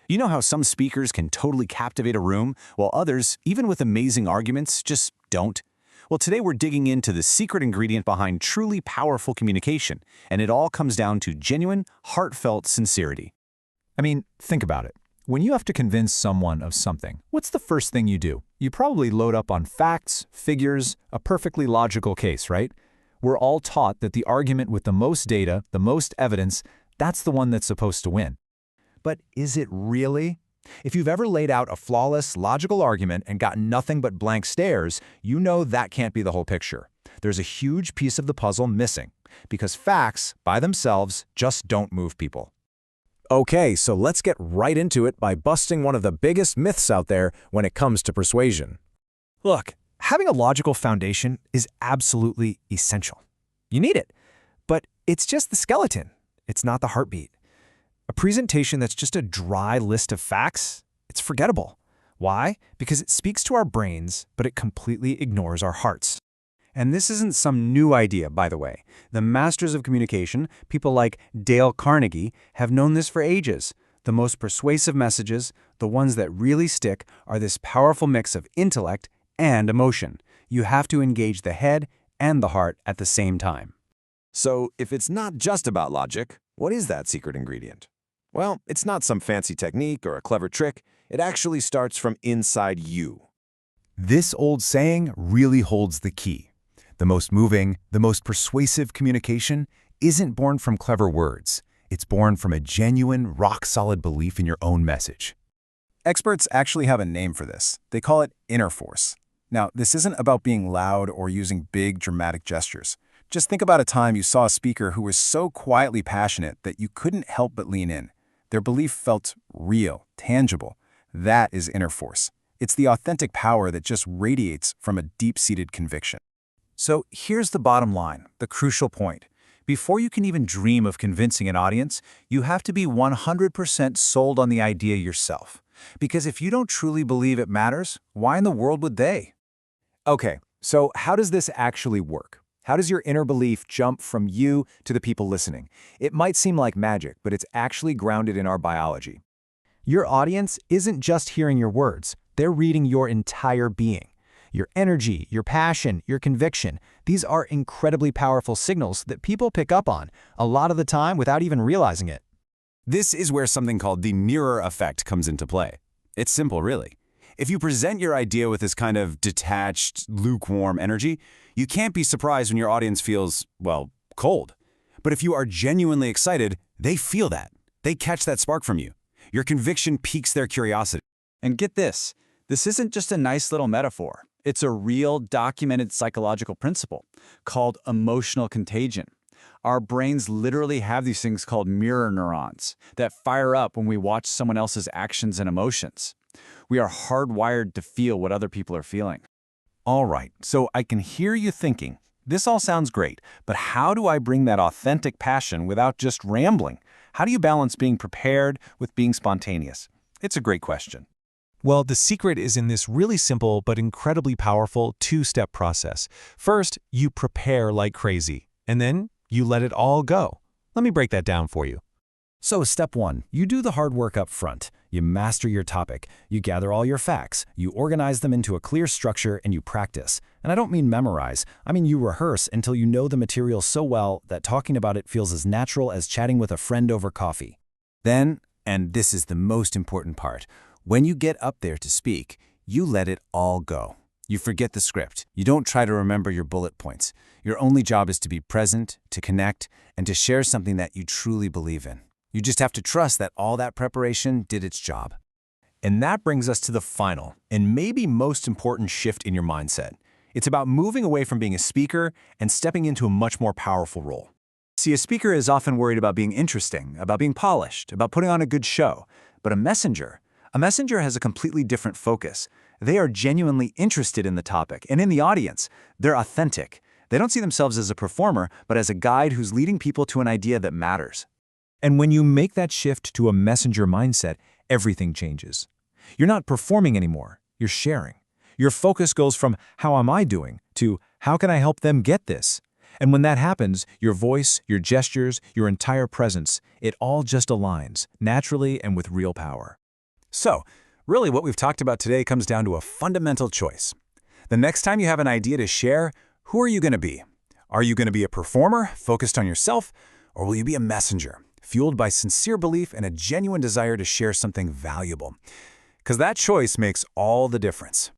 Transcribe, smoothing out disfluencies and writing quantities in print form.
You know how some speakers can totally captivate a room, while others, even with amazing arguments, just don't? Well, today we're digging into the secret ingredient behind truly powerful communication, and it all comes down to genuine, heartfelt sincerity. I mean, think about it. When you have to convince someone of something, what's the first thing you do? You probably load up on facts, figures, a perfectly logical case, right? We're all taught that the argument with the most data, the most evidence, that's the one that's supposed to win. But is it really? If you've ever laid out a flawless, logical argument and gotten nothing but blank stares, you know that can't be the whole picture. There's a huge piece of the puzzle missing, because facts, by themselves, just don't move people. Okay, so let's get right into it by busting one of the biggest myths out there when it comes to persuasion. Look, having a logical foundation is absolutely essential. You need it, but it's just the skeleton. It's not the heartbeat. A presentation that's just a dry list of facts, it's forgettable. Why? Because it speaks to our brains, but it completely ignores our hearts. And this isn't some new idea, by the way. The masters of communication, people like Dale Carnegie, have known this for ages. The most persuasive messages, the ones that really stick, are this powerful mix of intellect and emotion. You have to engage the head and the heart at the same time. So, if it's not just about logic, what is that secret ingredient? Well, it's not some fancy technique or a clever trick. It actually starts from inside you. This old saying really holds the key. The most moving, the most persuasive communication isn't born from clever words. It's born from a genuine, rock-solid belief in your own message. Experts actually have a name for this. They call it inner force. Now, this isn't about being loud or using big, dramatic gestures. Just think about a time you saw a speaker who was so quietly passionate that you couldn't help but lean in. Their belief felt real, tangible. That is inner force. It's the authentic power that just radiates from a deep-seated conviction. So here's the bottom line, the crucial point. Before you can even dream of convincing an audience, you have to be 100% sold on the idea yourself. Because if you don't truly believe it matters, why in the world would they? Okay, so how does this actually work? How does your inner belief jump from you to the people listening? It might seem like magic, but it's actually grounded in our biology. Your audience isn't just hearing your words. They're reading your entire being. Your energy, your passion, your conviction. These are incredibly powerful signals that people pick up on, a lot of the time without even realizing it. This is where something called the mirror effect comes into play. It's simple, really. If you present your idea with this kind of detached, lukewarm energy, you can't be surprised when your audience feels, well, cold. But if you are genuinely excited, they feel that. They catch that spark from you. Your conviction piques their curiosity. And get this isn't just a nice little metaphor. It's a real, documented psychological principle called emotional contagion. Our brains literally have these things called mirror neurons that fire up when we watch someone else's actions and emotions. We are hardwired to feel what other people are feeling. All right, so I can hear you thinking, this all sounds great, but how do I bring that authentic passion without just rambling? How do you balance being prepared with being spontaneous? It's a great question. Well, the secret is in this really simple but incredibly powerful two-step process. First, you prepare like crazy, and then you let it all go. Let me break that down for you. So step 1, you do the hard work up front. You master your topic. You gather all your facts. You organize them into a clear structure and you practice. And I don't mean memorize. I mean you rehearse until you know the material so well that talking about it feels as natural as chatting with a friend over coffee. Then, and this is the most important part, when you get up there to speak, you let it all go. You forget the script. You don't try to remember your bullet points. Your only job is to be present, to connect, and to share something that you truly believe in. You just have to trust that all that preparation did its job. And that brings us to the final, and maybe most important shift in your mindset. It's about moving away from being a speaker and stepping into a much more powerful role. See, a speaker is often worried about being interesting, about being polished, about putting on a good show. But a messenger has a completely different focus. They are genuinely interested in the topic and in the audience. They're authentic. They don't see themselves as a performer, but as a guide who's leading people to an idea that matters. And when you make that shift to a messenger mindset, everything changes. You're not performing anymore, you're sharing. Your focus goes from how am I doing to how can I help them get this? And when that happens, your voice, your gestures, your entire presence, it all just aligns naturally and with real power. So, really what we've talked about today comes down to a fundamental choice. The next time you have an idea to share, who are you going to be? Are you going to be a performer, focused on yourself, or will you be a messenger, fueled by sincere belief and a genuine desire to share something valuable? Because that choice makes all the difference.